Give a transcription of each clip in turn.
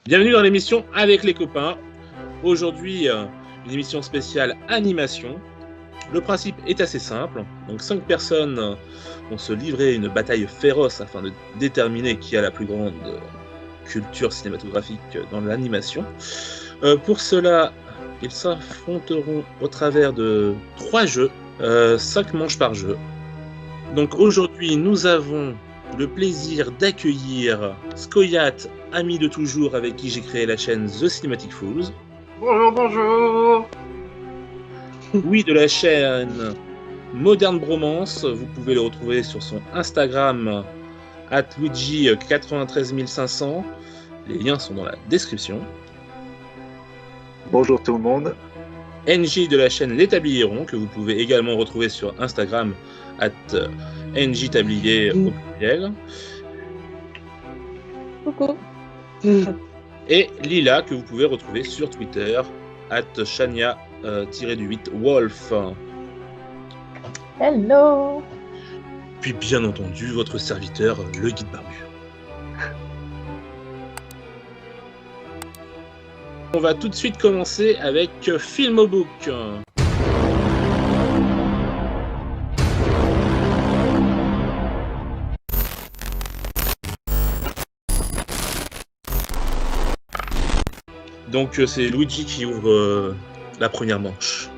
Bienvenue dans l'émission Avec les copains. Aujourd'hui, une émission spéciale animation. Le principe est assez simple. Donc 5 personnes vont se livrer une bataille féroce afin de déterminer qui a la plus grande culture cinématographique dans l'animation. Pour cela, ils s'affronteront au travers de 3 jeux, 5 manches par jeu. Donc aujourd'hui, nous avons le plaisir d'accueillir Skoyat, ami de toujours avec qui j'ai créé la chaîne The Cinematic Fools. Bonjour, bonjour. Oui, de la chaîne Modern Bromance. Vous pouvez le retrouver sur son Instagram @luigi93500. Les liens sont dans la description. Bonjour tout le monde. NJ de la chaîne Les Tabliers que vous pouvez également retrouver sur Instagram @NJTablier au pluriel. Coucou. Et Lila que vous pouvez retrouver sur Twitter @Shania-8Wolf. Hello. Puis bien entendu votre serviteur, le guide barbu. On va tout de suite commencer avec Filmobook. Donc c'est Luigi qui ouvre la première manche.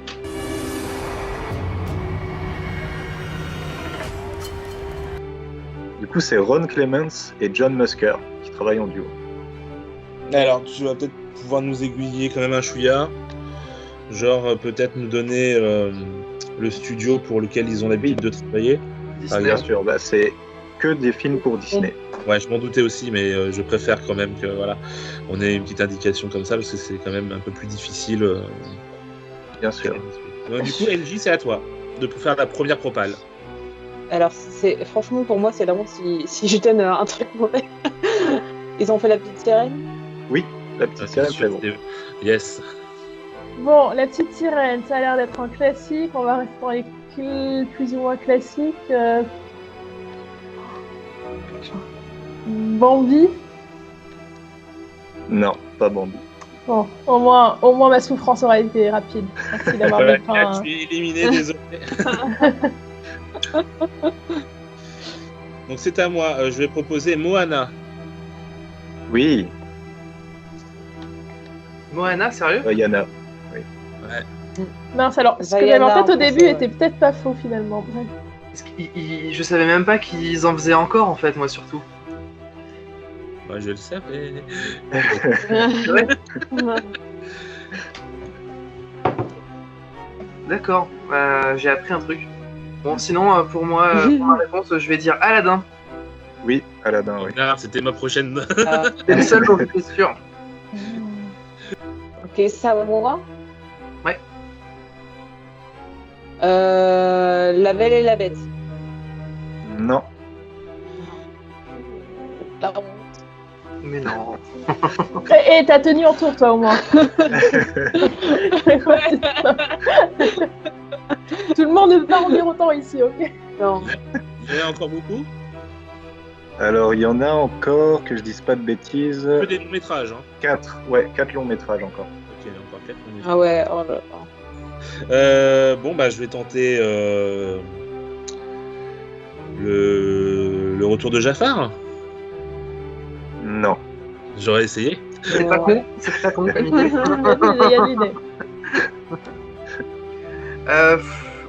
Du coup, c'est Ron Clements et John Musker qui travaillent en duo. Alors tu vas peut-être pouvoir nous aiguiller quand même un chouïa. Genre peut-être nous donner le studio pour lequel ils ont l'habitude de travailler. Bien sûr, c'est que des films pour Disney. Ouais, je m'en doutais aussi, mais je préfère quand même que voilà, on ait une petite indication comme ça parce que c'est quand même un peu plus difficile. Bien sûr. Donc, du coup, NJ, c'est à toi de faire la première propale. Alors, franchement, pour moi, c'est la honte si je donne un truc mauvais. Ils ont fait la petite sirène. Oui, la petite sirène, c'est bon. Yes. Bon, la petite sirène, ça a l'air d'être un classique. On va rester dans les plus ou moins classiques. Bambi. Non, pas Bambi. Bon, au moins ma souffrance aura été rapide. Merci d'avoir mis un... Je suis éliminé, désolé. Donc c'est à moi. Je vais proposer Moana. Oui. Moana, sérieux? Yana. Oui. Ouais. Mince, alors, ce que j'avais en tête au début était peut-être pas faux finalement. Je savais même pas qu'ils en faisaient encore en fait, moi surtout. Moi je le savais. Ouais. D'accord, j'ai appris un truc. Bon, sinon, pour moi, pour ma réponse, je vais dire Aladdin. Oui, Aladdin, oui. Ah, c'était ma prochaine. C'est le seul dont j'étais sûr. Ok, c'est à moi. Ouais. La Belle et la Bête. Non. La honte. Mais non. Et t'as tenu en tour, toi, au moins. Tout le monde ne peut pas en dire autant ici, ok? Non. Il y en a encore beaucoup. Alors, il y en a encore, que je dise pas de bêtises. Que des longs métrages. Hein. 4 longs métrages encore. Ok, encore 4 longs métrages. Ah ouais, oh là là. Bon, bah je vais tenter le retour de Jafar. Non. J'aurais essayé. C'est pas con, c'est pas con comme idée. Il y a l'idée.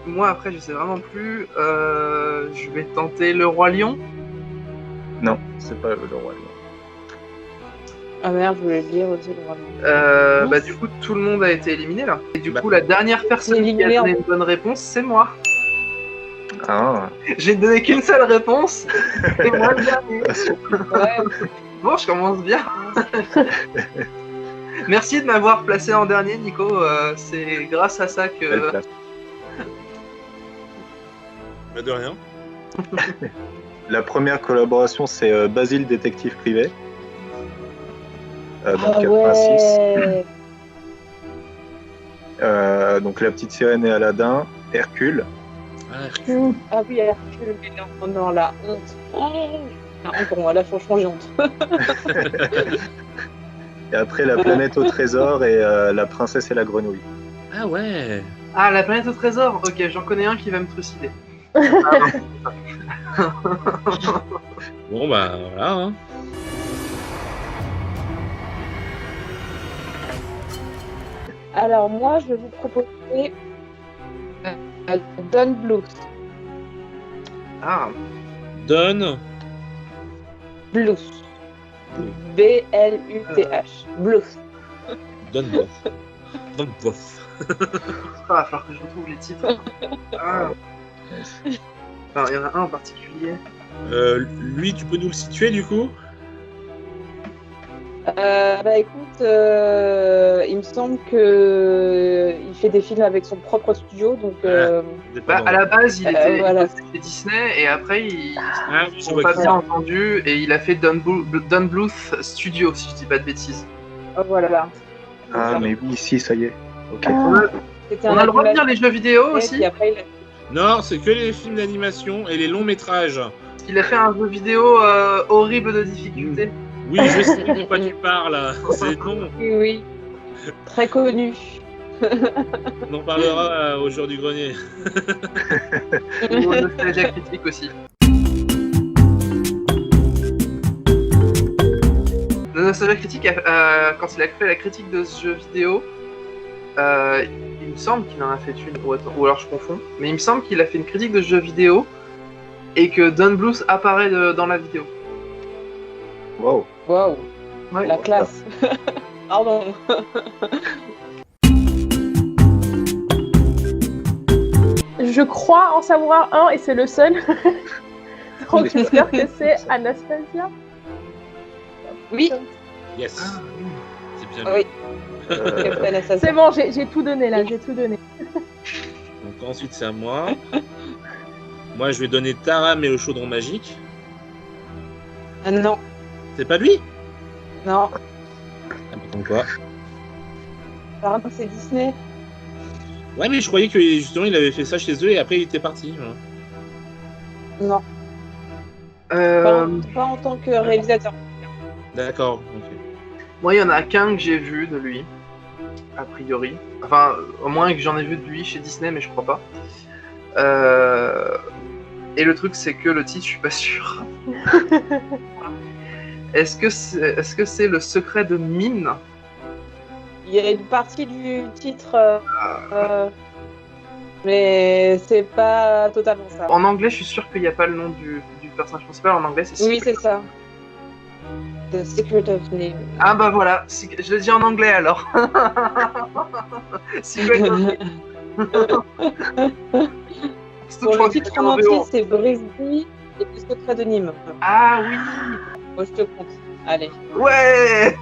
Moi, après, je sais vraiment plus. Je vais tenter Le Roi Lion. Non, c'est pas le Roi Lion. Ah merde, je voulais le dire aussi. Bah, du coup, tout le monde a été éliminé là. Et du Bah. coup, la dernière personne qui a donné une bonne réponse, c'est moi. Ah. J'ai donné qu'une seule réponse. Et moi le dernier. Ouais. Bon, je commence bien. Merci de m'avoir placé en dernier, Nico. C'est grâce à ça Belle que. place. Bah, de rien. La première collaboration, c'est Basile, détective privé. Donc, Ah ouais. donc La Petite Sirène et Aladdin, Hercule. Ah, Hercule. Ah oui, Hercule, mais non, oh non, la honte. Oh, la honte pour moi, là, franchement, j'ai honte. Et après, La planète au trésor et La princesse et la grenouille. Ah ouais. Ah, La planète au trésor. Ok, j'en connais un qui va me trucider. Bon bah voilà. Hein. Alors moi, je vais vous proposer Don Bluth. Ah, Don. Bluth. B-L-U-T-H. Bluth. Don Bluth. Don Bluth. il va falloir que je retrouve les titres. Ah. Enfin, il y en a un en particulier. Lui, tu peux nous le situer du coup? Bah écoute, il me semble que il fait des films avec son propre studio, donc Bah, à la base, il était voilà. chez Disney et après, ils Ah oui, je n'ont vois pas qui bien c'est. entendu et il a fait Don Bluth Studio, si je dis pas de bêtises. Voilà. Ah, mais oui, si, ça y est. Ok. C'était On un a le droit de animateur, lire les jeux vidéo et aussi. puis après, il a- Non, c'est que les films d'animation et les longs métrages. Il a fait un jeu vidéo horrible de difficulté. Oui, je sais de quoi tu parles. C'est non. Oui, oui. Très connu. On en parlera au jour du grenier. Ou Nostalgia Critique aussi. Le Nostalgia Critique, quand il a fait la critique de ce jeu vidéo, il me semble qu'il en a fait une, ou alors je confonds, mais il me semble qu'il a fait une critique de ce jeu vidéo et que Don Bluth apparaît dans la vidéo. Wow. Waouh, Ouais. la classe. Pardon. Je crois en savoir un et c'est le seul. Donc j'espère que c'est Anastasia. Oui, Yes. Ah, C'est bien. oui. Euh, C'est bon, j'ai tout donné là, j'ai tout donné. Donc ensuite c'est à moi. Moi je vais donner Taram et le chaudron magique. Ah, non, C'est pas lui? non. Ah, donc quoi? Par contre, c'est Disney. Ouais mais je croyais que justement il avait fait ça chez eux et après il était parti. Non, pas en tant que réalisateur. D'accord. Ok. Moi, il y en a qu'un que j'ai vu de lui, a priori. Enfin, au moins que j'en ai vu de lui chez Disney, mais je crois pas. Et le truc, c'est que le titre, je suis pas sûr. Est-ce que c'est le secret de Mine? Il y a une partie du titre, mais c'est pas totalement ça. En anglais, je suis sûr qu'il n'y a pas le nom du personnage principal. En anglais, c'est Oui, Secret. c'est ça. The Secret of Name. Ah bah voilà, je le dis en anglais alors. Secret of Name. Surtout que Pour je crois le que titre c'est en en entier, VO. c'est Brisby et le secret de Nîmes. Ah oui. Moi, je te compte. Allez. Ouais.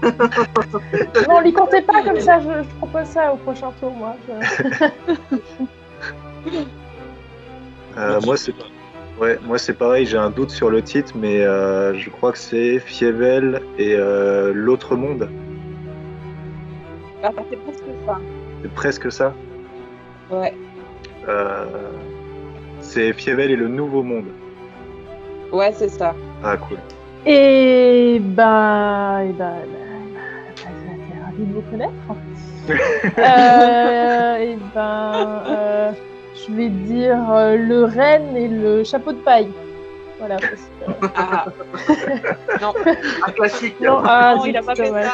Non, lui comptez pas comme ça, je propose ça au prochain tour, moi. moi, c'est pareil, j'ai un doute sur le titre, mais je crois que c'est Fievel et l'autre monde. Ah, c'est presque ça. C'est presque ça. Ouais. C'est Fievel et le nouveau monde. Ouais, c'est ça. Ah, cool. T'es ravi de vous connaître. Je vais dire le renne et le chapeau de paille. Voilà. Parce que... Ah. Non, Un classique. Non, non, zut, il a pas fait dommage.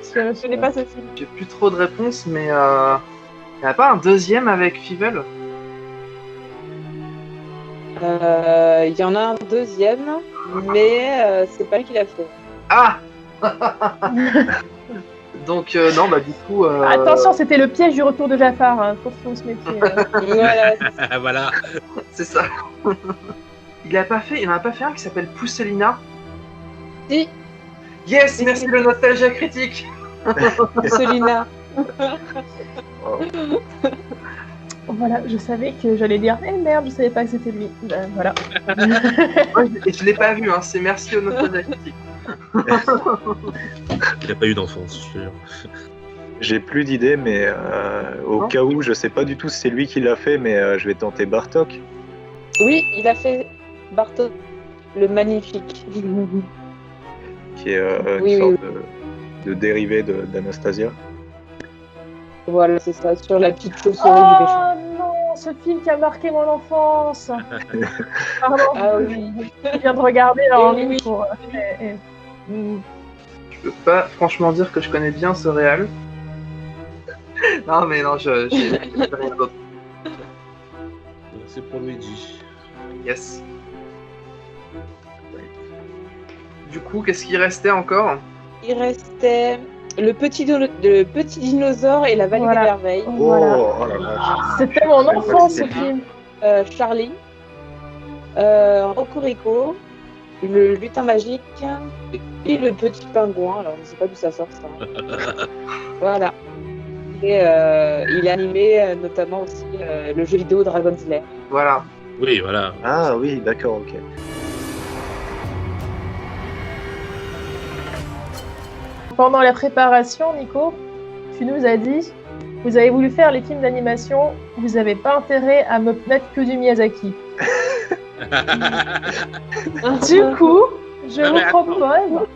ça. Je n'ai pas ce film. J'ai plus trop de réponses, mais il n'y a pas un deuxième avec Fievel? Il y en a un deuxième, mais c'est pas lui qui l'a fait. Ah. Donc non, bah du coup. Attention, c'était le piège du retour de Jafar. Hein, faut se méfier. Voilà. Voilà. C'est ça. Il en a pas fait un qui s'appelle Pousselina? Si, Yes, Si, merci si. le Nostalgia Critique. Celina. Voilà, je savais que j'allais dire eh merde, je savais pas que c'était lui. Ben, voilà. Moi, je l'ai pas vu, hein. C'est merci au Nostalgia Critique. Il a pas eu d'enfance, je te jure. J'ai plus d'idées, mais au Non. cas où, je sais pas du tout si c'est lui qui l'a fait, mais je vais tenter Bartok. Oui, il a fait Bartok, le magnifique. Qui est une Oui, sorte oui. de dérivé d'Anastasia. Voilà, c'est ça, sur la petite chauve-souris du méchant. Oh non, ce film qui a marqué mon enfance. Pardon, Ah oui. je viens de regarder là en Oui, ligne oui. pour. Je peux pas franchement dire que je connais bien ce réal. Non, mais non, j'ai rien d'autre. Donc, c'est pour Luigi. Yes. Du coup, qu'est-ce qui restait encore? Il restait le petit dinosaure et la vallée Voilà. des merveilles. Voilà. Oh la vache. C'était mon enfance ce c'était film. Charlie, Cocorico, le lutin magique et le petit pingouin. Alors, je ne sais pas d'où ça sort ça. Voilà. Et il a animé notamment aussi le jeu vidéo Dragon's Lair. Voilà. Oui, voilà. Ah oui, d'accord, ok. Pendant la préparation, Nico, tu nous as dit, vous avez voulu faire les films d'animation, vous n'avez pas intérêt à me mettre que du Miyazaki. Du coup, je Non, vous mais attends. propose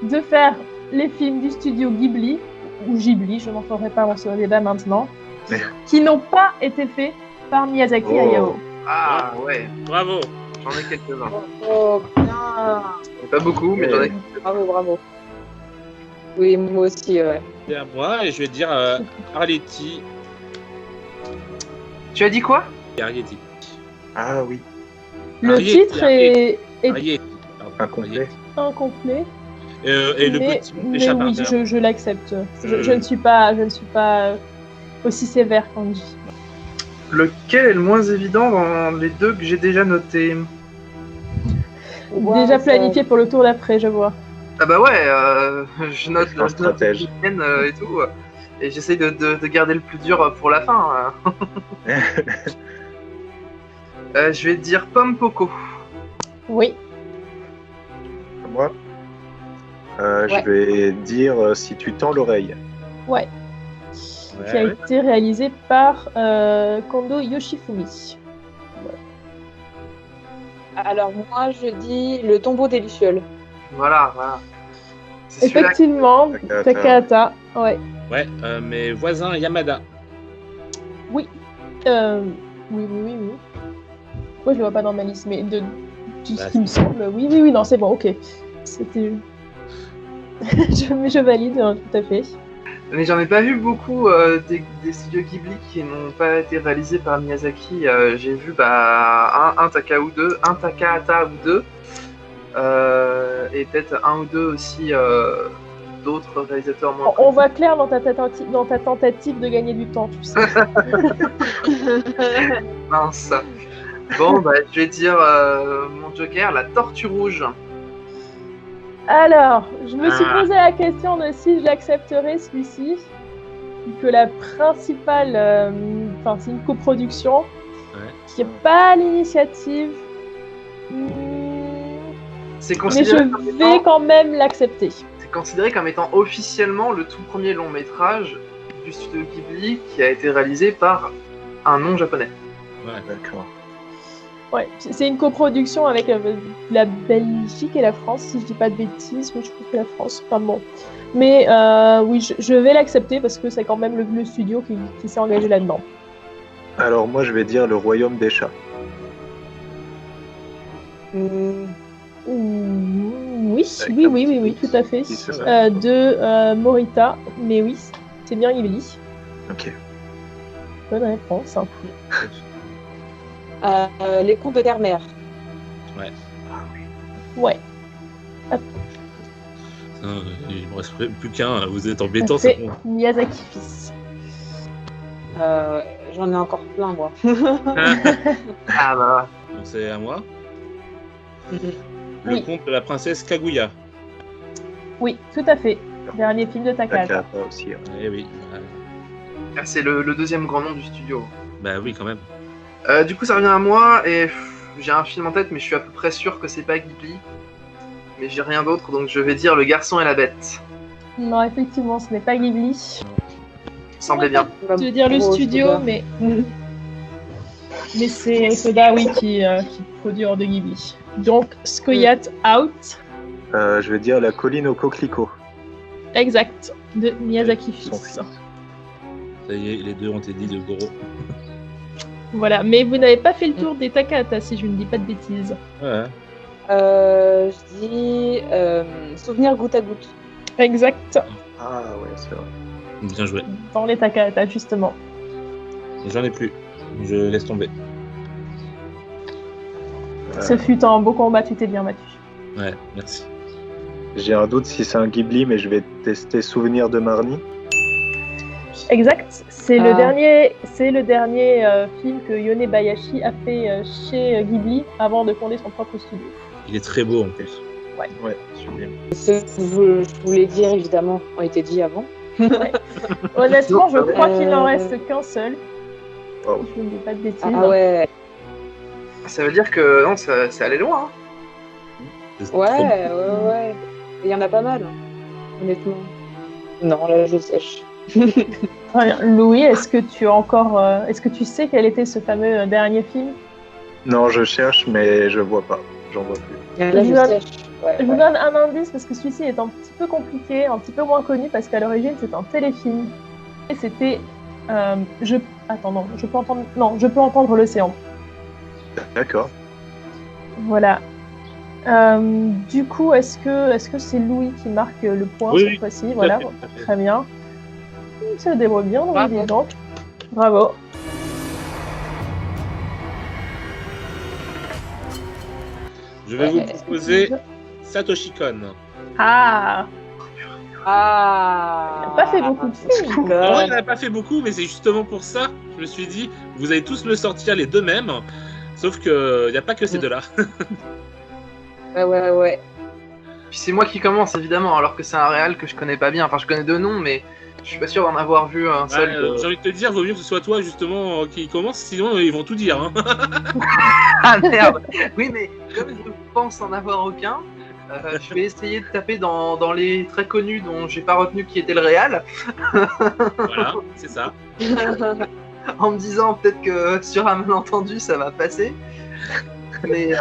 de faire les films du studio Ghibli, ou Ghibli, je n'en ferai pas dans ce débat maintenant, qui n'ont pas été faits par Miyazaki Oh. Hayao. Ah ouais, Bravo. j'en ai quelques-uns. Oh, bien. Pas beaucoup, mais j'en ai. Bravo, bravo. Oui, moi aussi, ouais. C'est à moi et je vais dire Arletty. Tu as dit quoi? Arletty. Ah oui, Le Ariete, titre est Arletty. Pardon, incomplet. incomplet, Et le mais, petit mais échappe oui, je l'accepte. Je ne suis pas aussi sévère qu'Angie. Lequel est le moins évident dans les deux que j'ai déjà notés? Déjà planifié pour le tour d'après, je vois. Ah bah ouais, je note Un stratège. les week-ends, et tout. Et j'essaye de garder le plus dur pour la fin. Je vais dire Pomme Poco. Oui, Moi, je vais dire Si tu tends l'oreille. ouais. Qui a été réalisé par Kondo Yoshifumi. Alors, moi, je dis le tombeau des Lucioles. Voilà. C'est celui-là. Effectivement, Takahata. Takahata. Ouais. Ouais, mes voisins Yamada. Oui. Oui. Moi, je le vois pas dans ma liste, mais de tout ce Bah, qui me semble. Oui, non, c'est bon, ok. C'était. je valide, hein, tout à fait. Mais j'en ai pas vu beaucoup des studios Ghibli qui n'ont pas été réalisés par Miyazaki. J'ai vu un Takahata ou deux. Et peut-être un ou deux aussi d'autres réalisateurs moins On voit clair dans ta tentative de gagner du temps, tu sais. mince. Bon, je vais dire mon Joker, la Tortue Rouge. Alors, je me suis posé la question de si je l'accepterais celui-ci, vu que la principale, c'est une coproduction qui n'est pas à l'initiative, C'est mais considéré, comme je étant, vais quand même l'accepter. c'est considéré comme étant officiellement le tout premier long métrage du studio Ghibli qui a été réalisé par un non japonais. D'accord. Ouais, c'est une coproduction avec la Belgique et la France, si je dis pas de bêtises, mais je trouve que la France, enfin bon. Mais oui, je vais l'accepter parce que c'est quand même le studio qui s'est engagé là-dedans. Alors moi, je vais dire Le Royaume des chats. Oui, Avec oui, un oui, petit oui, oui, doute. tout à fait. Oui, c'est ça. De Morita, mais oui, c'est bien Ghibli. Ok. Bonne réponse. Hein. Les contes de Terre-Mère. Ouais. Ouais, Il me reste plus qu'un, vous êtes embêtant, c'est c'est bon. Miyazaki fils. J'en ai encore plein, moi. Ah bah, Donc c'est à moi. Le Oui. conte de la princesse Kaguya. Oui, tout à fait. Dernier film de Takahata. Takahata aussi. Hein. Eh oui. c'est le deuxième grand nom du studio. Bah oui, quand même. Du coup, ça revient à moi et j'ai un film en tête, mais je suis à peu près sûr que c'est pas Ghibli. Mais j'ai rien d'autre, donc je vais dire Le Garçon et la Bête. Non, effectivement, ce n'est pas Ghibli. Semblait bien. Je veux dire le studio, mais c'est Soda, oui, qui produit hors de Ghibli. Donc, Skoyat out. Je vais dire La colline aux coquelicots. Exact, de Miyazaki Son fils. fils. Ça y est, les deux ont été dit de gros. Voilà, mais vous n'avez pas fait le tour des Takahata, si je ne dis pas de bêtises. Ouais. Je dis souvenir goutte à goutte. Exact, Ah ouais, c'est vrai. Bien joué. dans les Takahata, justement. J'en ai plus. Je laisse tomber. Ce fut un beau combat, tu t'es bien battu. Ouais, merci. J'ai un doute si c'est un Ghibli, mais je vais tester Souvenir de Marnie. Exact, c'est Ah. le dernier film que Yone Bayashi a fait chez Ghibli avant de fonder son propre studio. Il est très beau en plus. Ouais, sublime. Ce que je voulais dire, évidemment, ont été dit avant. Honnêtement, je crois qu'il n'en Euh. reste qu'un seul. Wow. Je ne dis pas de bêtises. Ah ouais. Ça veut dire que non, ça allait loin. C'est Ouais, trop- ouais. Il y en a pas mal, hein, honnêtement. Non, là, je sèche. Très bien. Louis, est-ce que tu sais quel était ce fameux dernier film? Non, je cherche, mais je vois pas. J'en vois plus. Là, je Je donne- sèche. Ouais, Je vous ouais. donne un indice parce que celui-ci est un petit peu compliqué, un petit peu moins connu parce qu'à l'origine c'est un téléfilm. Et c'était je peux entendre l'océan. D'accord. Voilà. Du coup, est-ce que c'est Louis qui marque le point Oui, cette oui, fois-ci? Tout à Voilà, fait, tout à fait. très bien. Il se débrouille bien, Louis, Bravo. dis donc. Bravo. Je vais vous Ouais. proposer Satoshi Kon. Ah, Ah. il n'a pas fait beaucoup de films. Non, il n'en a pas fait beaucoup, mais c'est justement pour ça. Je me suis dit, vous allez tous me sortir les deux mêmes. Sauf qu'il n'y a pas que ces deux-là. Ouais. Puis c'est moi qui commence évidemment, alors que c'est un réal que je connais pas bien. Enfin, je connais deux noms, mais je suis pas sûr d'en avoir vu un seul. J'ai envie de te dire, vaut mieux que ce soit toi justement qui commence, sinon ils vont tout dire. Hein. Ah merde. Oui, mais comme je pense en avoir aucun, je vais essayer de taper dans les très connus dont j'ai pas retenu qui était le réal, Voilà, c'est ça. en me disant peut-être que sur un malentendu ça va passer. Mais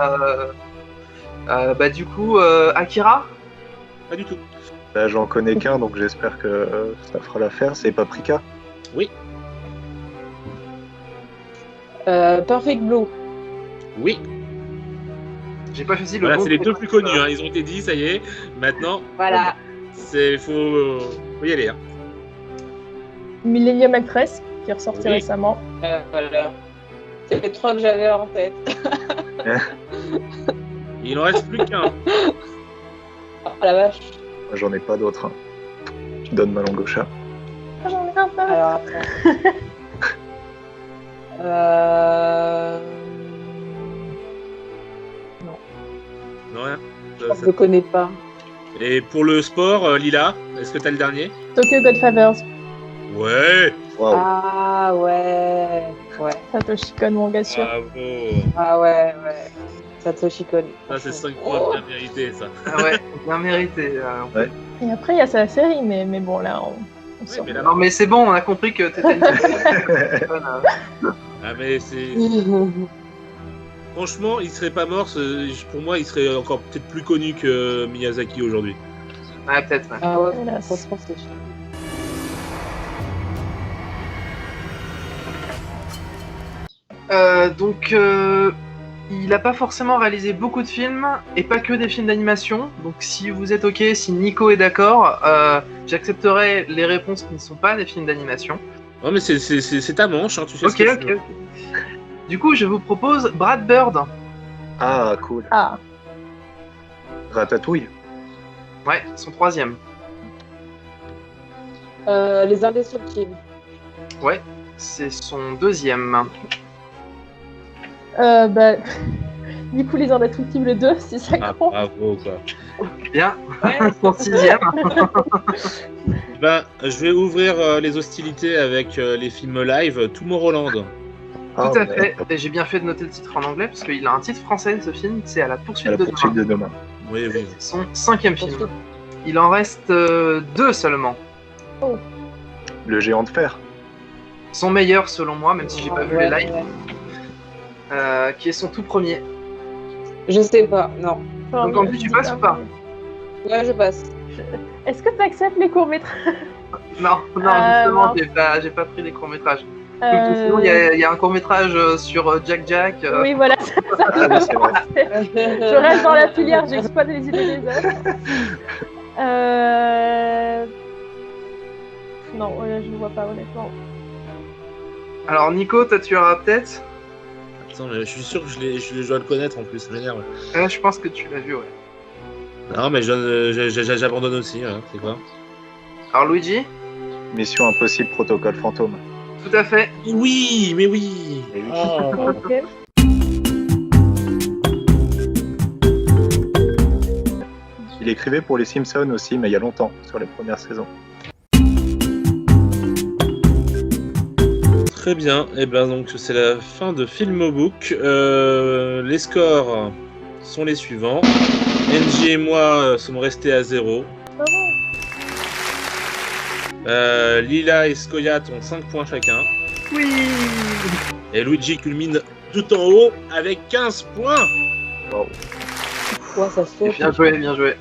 bah du coup, Akira. Pas du tout. Là, j'en connais qu'un, donc j'espère que ça fera l'affaire. C'est Paprika. Oui, Perfect Blue. oui. J'ai pas choisi le Voilà, bon c'est les pour- deux plus connus. Hein. Ils ont été dit, ça y est. Maintenant, Voilà. faut y aller. Hein. Millennium Actress, qui est ressorti Oui. récemment. Voilà. C'est les trois que j'avais en tête. Il en reste plus qu'un. Oh la vache. Moi, j'en ai pas d'autres. Hein. Je donne ma langue au chat. Ah, j'en ai un peu. Alors, attends. Non, rien. Je ne connais pas. Et pour le sport, Lila, est-ce que t'as le dernier? Tokyo Godfathers, Ouais. Waouh. Ah ouais. Ouais. Satoshi Kon, mon gars sûr. Bravo. Ah ouais. Satoshi Kon. Ça, c'est 5 points bien mérité, ça. Ah ouais, bien mérité. Et après, il y a sa série, mais bon, là, on sort. mais là- Non mais c'est bon, on a compris que t'étais une Ah, mais c'est. Franchement, il serait pas mort. Pour moi, il serait encore peut-être plus connu que Miyazaki aujourd'hui. Ouais, peut-être. Ouais. Ah ouais. Hélas. Franchement, c'est chiant. Donc, il n'a pas forcément réalisé beaucoup de films et pas que des films d'animation. Donc, si vous êtes ok, si Nico est d'accord, j'accepterai les réponses qui ne sont pas des films d'animation. Non, mais c'est ta manche, hein, tu sais ce Ok, que ok, tu veux. ok. Du coup, je vous propose Brad Bird. Ah, cool. Ah, Ratatouille. Ouais, son troisième. Les Indestructibles. Ouais, c'est son deuxième. bah, du coup, les Indestructibles 2, si ça Ah, compte. bravo, quoi. Bien, Ouais. son sixième. Ben, je vais ouvrir les hostilités avec les films live Tomorrowland. Ah, Tout à ouais. fait. Et j'ai bien fait de noter le titre en anglais parce qu'il a un titre français, ce film, c'est À la poursuite À la de poursuite demain. de demain. Oui, oui. Son cinquième film. Il en reste deux seulement. Le géant de fer. Son meilleur selon moi, même si j'ai pas vu les lives, Ouais. qui est son tout premier. Je sais pas, non. Donc, en plus, tu passes ou pas Ouais, je passe. Est-ce que tu acceptes les courts-métrages? Non, justement, non. j'ai pas pris les courts-métrages. Sinon, il y a un court-métrage sur Jack Jack. Oui, voilà. Ah oui, c'est vrai. Je reste dans la filière, j'exploite les idées des autres. Non, je ne vois pas honnêtement. Alors, Nico, toi, tu auras peut-être. Attends, mais je suis sûr que je dois le connaître en plus, ça m'énerve. Je pense que tu l'as vu, ouais. Non, mais j'abandonne aussi, hein, c'est quoi? Alors, Luigi? Mission Impossible Protocole Fantôme. Tout à fait. Oui, mais oui. Et oui. Oh. Ok. Il écrivait pour les Simpsons aussi, mais il y a longtemps, sur les premières saisons. Très bien, et ben donc c'est la fin de Filmobook. Les scores sont les suivants. NJ et moi sommes restés à 0. Lila et Skoyat ont 5 points chacun. Oui. Et Luigi culmine tout en haut avec 15 points. Wow. Ouais, ça saute. Bien joué, bien joué.